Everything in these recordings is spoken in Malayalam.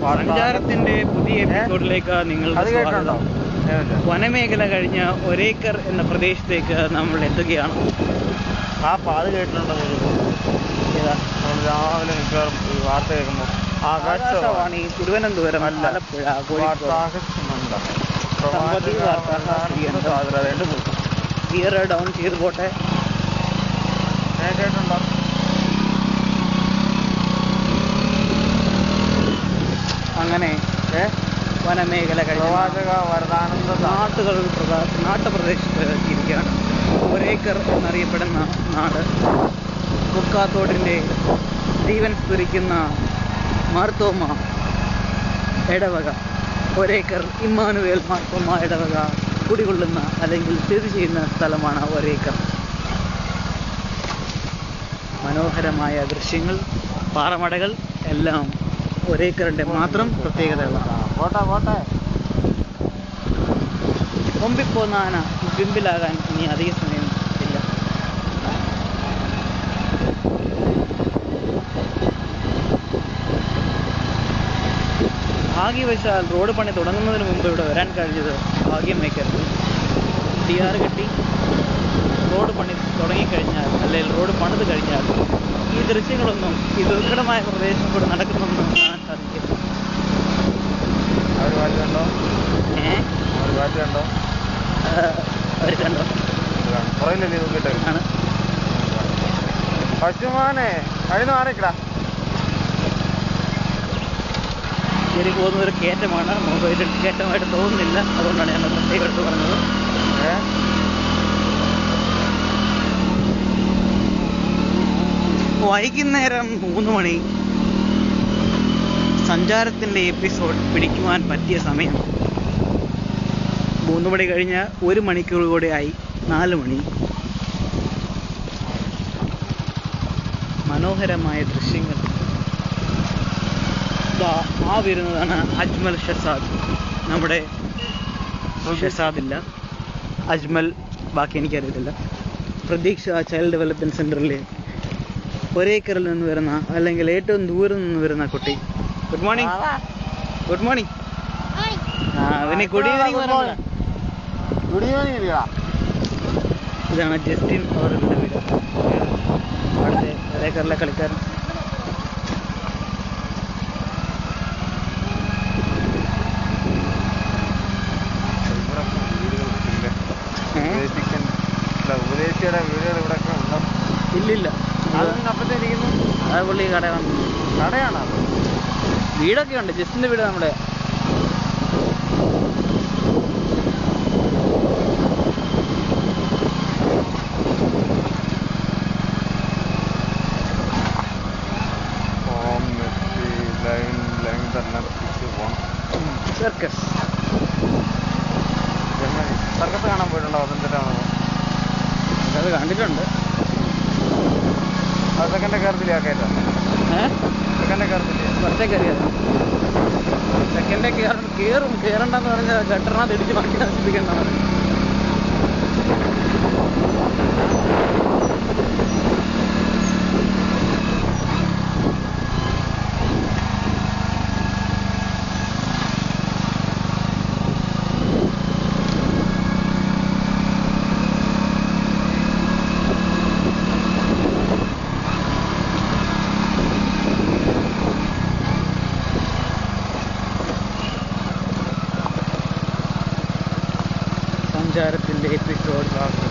സഞ്ചാരത്തിന്റെ പുതിയ എപ്പിസോഡിലേക്ക് നിങ്ങൾക്ക് സ്വാഗതം. വനമേഖല കഴിഞ്ഞ ഒരേക്കർ എന്ന പ്രദേശത്തേക്ക് നമ്മൾ എത്തുകയാണ്. അത് കേട്ടിട്ടുണ്ടോ? രാവിലെ മിക്കവാറും വാർത്ത കേൾക്കുമ്പോൾ ആകാശവാണി തിരുവനന്തപുരം, ആലപ്പുഴ, ഗിയർ ഡൗൺ ചെയ്ത് പോട്ടെ. കേട്ടിട്ടുണ്ടോ? അങ്ങനെ വനമേഖല കഴിഞ്ഞ നാട്ടുപ്രദേശത്ത് ഇരിക്കുകയാണ്. ഒരേക്കർ എന്നറിയപ്പെടുന്ന നാട്, കുക്കാത്തോടിൻ്റെ ജീവൻ സ്ഫുരിക്കുന്ന മാർത്തോമ ഇടവക, ഒരേക്കർ ഇമ്മാനുവേൽ മാർത്തോമ ഇടവക കുടികൊള്ളുന്ന അല്ലെങ്കിൽ സ്ഥിതി ചെയ്യുന്ന സ്ഥലമാണ് ഒരേക്കർ. മനോഹരമായ ദൃശ്യങ്ങൾ, പാറമടകൾ എല്ലാം ഒരേക്കറിൻ്റെ മാത്രം പ്രത്യേകതകളാണ്. കൊമ്പിപ്പോന്ന ആന പിമ്പിലാകാൻ ഇനി അധിക സമയം ഇല്ല. ഭാഗ്യവശാൽ റോഡ് പണി തുടങ്ങുന്നതിന് മുമ്പ് ഇവിടെ വരാൻ കഴിഞ്ഞത് ഭാഗ്യം വയ്ക്കരുത്. ടിആർ കെട്ടി റോഡ് പണി തുടങ്ങിക്കഴിഞ്ഞാൽ, അല്ലെങ്കിൽ റോഡ് പണിത് കഴിഞ്ഞാൽ ഈ ദൃശ്യങ്ങളൊന്നും ഈ ദുർഘടമായ പ്രദേശം കൂടെ നടക്കുന്നൊന്നും കാണാൻ സാധിക്കില്ല. അവർ കണ്ടോ? ആണ് പശുമാനെ കയറി പോകുന്ന ഒരു കയറ്റമാണ്. മൊബൈലിൽ കയറ്റമായിട്ട് തോന്നുന്നില്ല, അതുകൊണ്ടാണ് ഞാൻ പ്രത്യേകം എടുത്ത് പറഞ്ഞത്. വൈകുന്നേരം 3 മണി, സഞ്ചാരത്തിൻ്റെ എപ്പിസോഡ് പിടിക്കുവാൻ പറ്റിയ സമയം. 3 മണി കഴിഞ്ഞ് 1 മണിക്കൂർ കൂടെ ആയി 4 മണി. മനോഹരമായ ദൃശ്യങ്ങൾ. ആ വരുന്നതാണ് അജ്മൽ ഷസാദ്. നമ്മുടെ ഷസാദില്ല, അജ്മൽ, ബാക്കി എനിക്കറിയത്തില്ല. പ്രതീക്ഷ ചൈൽഡ് ഡെവലപ്മെൻറ്റ് സെൻറ്ററിലെ ഒരേക്കറിൽ നിന്ന് വരുന്ന, അല്ലെങ്കിൽ ഏറ്റവും ദൂരം നിന്ന് വരുന്ന കുട്ടി. Good morning. Good morning. പിന്നെ ഗുഡ് ഈവനിങ് പറയാം. Good evening. ഇതാണ് ജസ്റ്റിൻ അവരുടെ വീട്, അവിടുത്തെ ഒരേക്കറിലെ കളിക്കാരൻ. ഉപദേശിയുടെ വീടുകൾ ഇവിടെ ഉണ്ടോ? ഇല്ലില്ല, അപ്പത്തേരിക്കുന്നു. അത് പുള്ളി കടയാണ്. കടയാണോ? വീടൊക്കെ ഉണ്ട്. ജസ്റ്റിൻ്റെ വീട് നമ്മുടെ. സർക്കസ് സർക്കസ് കാണാൻ പോയിട്ടുണ്ടോ? അതെന്തിട്ടാണോ? അത് കണ്ടിട്ടുണ്ട്. അത് സെക്കൻഡ് കയറത്തില്ല. കയറ്റാം. സെക്കൻഡ് കയറത്തില്ല. ഫസ്റ്റേ കയറിയത്. സെക്കൻഡേ കയറണ്ടെന്ന് പറഞ്ഞാൽ ഗട്ടറിനകത്ത് ഇടിച്ച് ബാക്കി നശിപ്പിക്കേണ്ടതാണ്. സഞ്ചാരത്തിൻ്റെ എപ്പിസോഡ് ലാസ്റ്റ്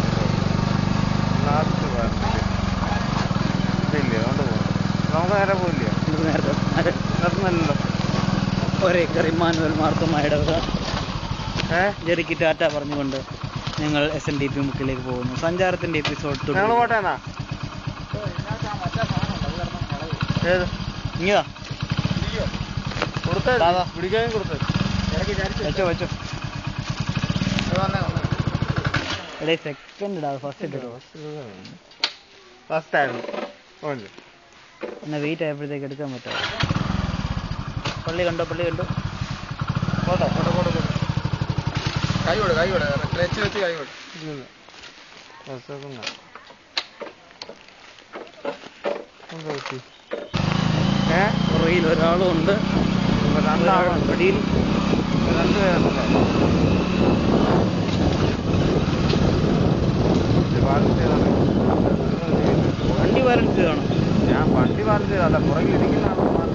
ഇല്ലേ? അതുകൊണ്ട് പോകും. നമുക്ക് നേരെ പോയില്ലേ? നേരത്തെ ഒരേക്കർ ഇമ്മാനുവേൽ മാർത്തോമ ഇടവക ജെറിക്ക് ടാറ്റ പറഞ്ഞുകൊണ്ട് ഞങ്ങൾ SNDP മുക്കിലേക്ക് പോകുന്നു. സഞ്ചാരത്തിൻ്റെ എപ്പിസോഡ് പോട്ടേന്നാ. ഇങ്ങതാ പിടിക്കാനും കൊടുത്തു. വെച്ചോ. എടേ സെക്കൻഡ് ഇടാ, ഫസ്റ്റ് ആയിരുന്നു. എന്നാൽ വെയിറ്റ് ആയപ്പോഴത്തേക്ക് എടുക്കാൻ പറ്റുമോ? പള്ളി കണ്ടോ? പോട്ടെ. കൈ കൊടു. ക്ലച്ച് വെച്ച് കൈ കൊടു. പുറകിൽ ഒരാളും ഉണ്ട്. വടിയിൽ രണ്ടുപേരുണ്ടല്ലേ? വണ്ടി വാറണ്ടി കാണും. ഞാൻ വണ്ടി വാറണ്ടി ചെയ്തല്ല, പുറകിൽ ഇരിക്കുന്നതാണ്.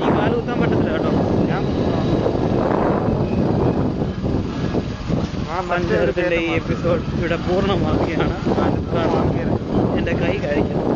ഈ കാല് കുത്താൻ പറ്റത്തില്ല കേട്ടോ. ഞാൻ സഞ്ചാരത്തിൻ്റെ ഈ എപ്പിസോഡ് ഇവിടെ പൂർണ്ണമാക്കുകയാണ്. കാരണം എൻ്റെ കൈ കഴിക്കുന്നു.